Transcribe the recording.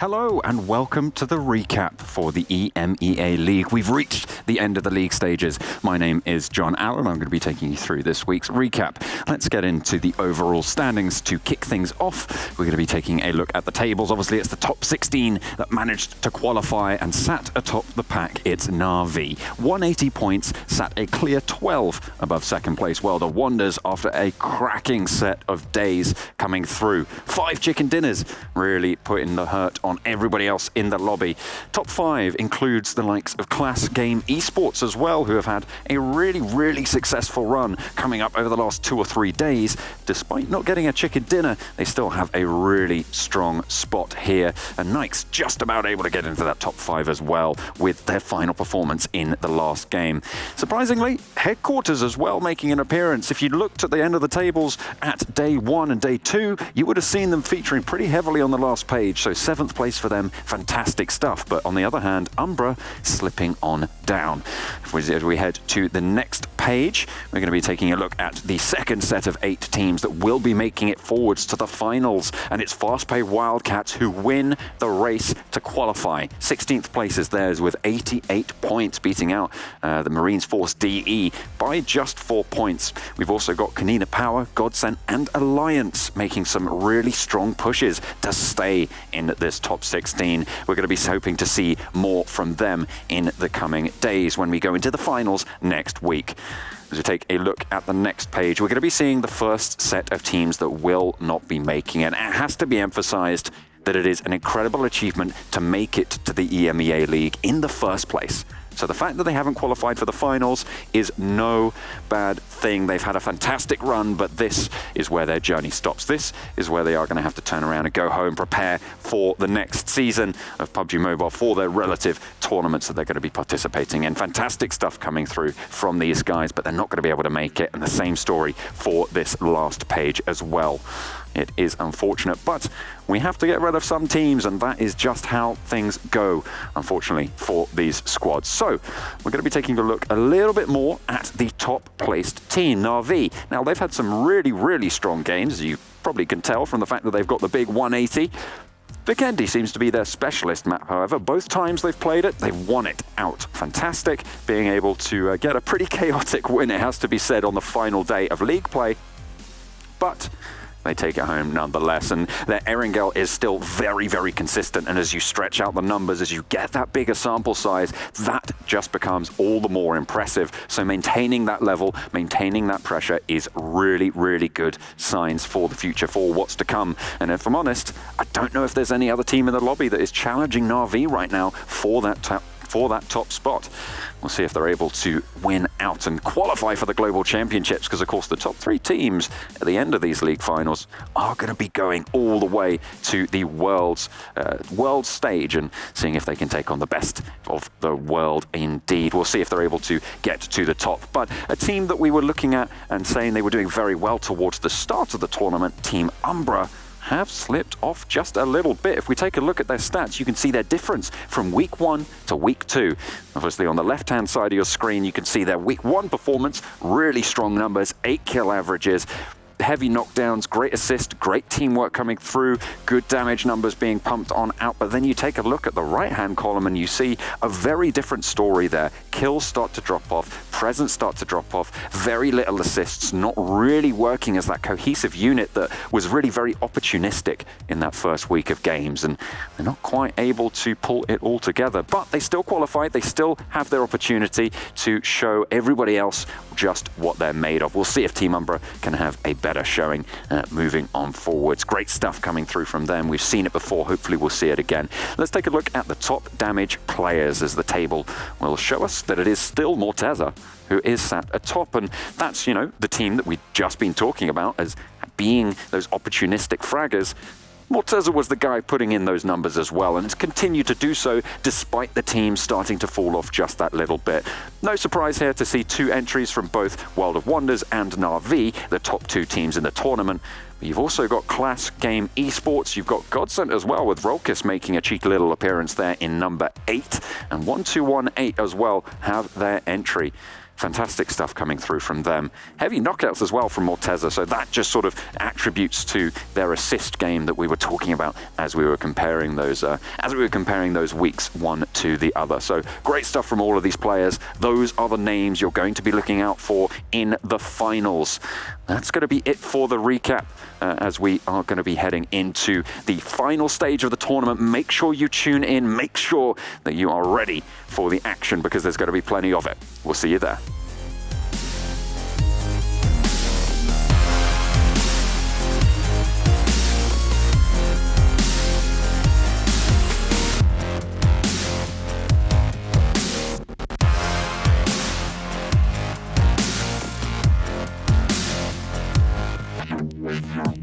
Hello and welcome to the recap for the EMEA League. We've reached the end of the league stages. My name is John Allen. I'm going to be taking you through this week's recap. Let's get into the overall standings to kick things off. We're going to be taking a look at the tables. Obviously, it's the top 16 that managed to qualify and sat atop the pack. It's Na'Vi. 180 points, sat a clear 12 above second place World of Wonders after a cracking set of days coming through. 5 chicken dinners, really putting the hurt on everybody else in the lobby. Top 5 includes the likes of Class Game Esports as well, who have had a really successful run coming up over the last 2 or 3 days. Despite not getting a chicken dinner, they still have a really strong spot here. And Nike's just about able to get into that top 5 as well with their final performance in the last game. Surprisingly, Headquarters as well making an appearance. If you looked at the end of the tables at day 1 and day 2, you would have seen them featuring pretty heavily on the last page. So 7th place for them, fantastic stuff. But on the other hand, Umbra slipping on down. As we head to the next page, we're going to be taking a look at the second set of 8 teams that will be making it forwards to the finals. And it's Fast-Pay Wildcats who win the race to qualify. 16th place is theirs with 88 points, beating out the Marines Force DE by just 4 points. We've also got Kanina Power, Godsent, and Alliance making some really strong pushes to stay in this top 16. We're going to be hoping to see more from them in the coming days when we go into the finals next week. As we take a look at the next page, we're going to be seeing the first set of teams that will not be making it. It has to be emphasized that it is an incredible achievement to make it to the EMEA League in the first place. So the fact that they haven't qualified for the finals is no bad thing. They've had a fantastic run, but this is where their journey stops. This is where they are going to have to turn around and go home, prepare for the next season of PUBG Mobile, for their relative tournaments that they're going to be participating in. Fantastic stuff coming through from these guys, but they're not going to be able to make it. And the same story for this last page as well. It is unfortunate, but we have to get rid of some teams, and that is just how things go, unfortunately, for these squads. So we're going to be taking a look a little bit more at the top-placed team, Na'Vi. Now, they've had some really strong games, as you probably can tell from the fact that they've got the big 180. Vikendi seems to be their specialist map, however. Both times they've played it, they've won it out. Fantastic, being able to get a pretty chaotic win, it has to be said, on the final day of league play. But they take it home nonetheless, and their Erangel is still very consistent. And as you stretch out the numbers, as you get that bigger sample size, that just becomes all the more impressive. So maintaining that level, maintaining that pressure is really good signs for the future, for what's to come. And if I'm honest, I don't know if there's any other team in the lobby that is challenging Na'Vi right now for that top spot. We'll see if they're able to win out and qualify for the Global Championships, because of course the top 3 teams at the end of these league finals are going to be going all the way to the world stage and seeing if they can take on the best of the world indeed. We'll see if they're able to get to the top. But a team that we were looking at and saying they were doing very well towards the start of the tournament, Team Umbra, have slipped off just a little bit. If we take a look at their stats, you can see their difference from week 1 to week 2. Obviously, on the left-hand side of your screen, you can see their week 1 performance, really strong numbers, 8 kill averages, heavy knockdowns, great assist, great teamwork coming through, good damage numbers being pumped on out. But then you take a look at the right-hand column and you see a very different story there. Kills start to drop off, presence start to drop off, very little assists, not really working as that cohesive unit that was really very opportunistic in that first week of games. And they're not quite able to pull it all together, but they still qualified. They still have their opportunity to show everybody else just what they're made of. We'll see if Team Umbra can have a better showing moving on forwards. Great stuff coming through from them. We've seen it before. Hopefully we'll see it again. Let's take a look at the top damage players, as the table will show us that it is still Morteza who is sat atop, and that's, you know, the team that we've just been talking about as being those opportunistic fraggers. Morteza was the guy putting in those numbers as well, and has continued to do so despite the team starting to fall off just that little bit. No surprise here to see 2 entries from both World of Wonders and Na'Vi, the top 2 teams in the tournament. But you've also got Class Game Esports, you've got Godsent as well, with Rolkis making a cheeky little appearance there in number 8, and 1218 as well have their entry. Fantastic stuff coming through from them. Heavy knockouts as well from Morteza, so that just sort of attributes to their assist game that we were talking about as we were comparing those weeks one to the other. So great stuff from all of these players. Those are the names you're going to be looking out for in the finals. That's going to be it for the recap as we are going to be heading into the final stage of the tournament. Make sure you tune in, make sure that you are ready for the action because there's going to be plenty of it. We'll see you there. Radio.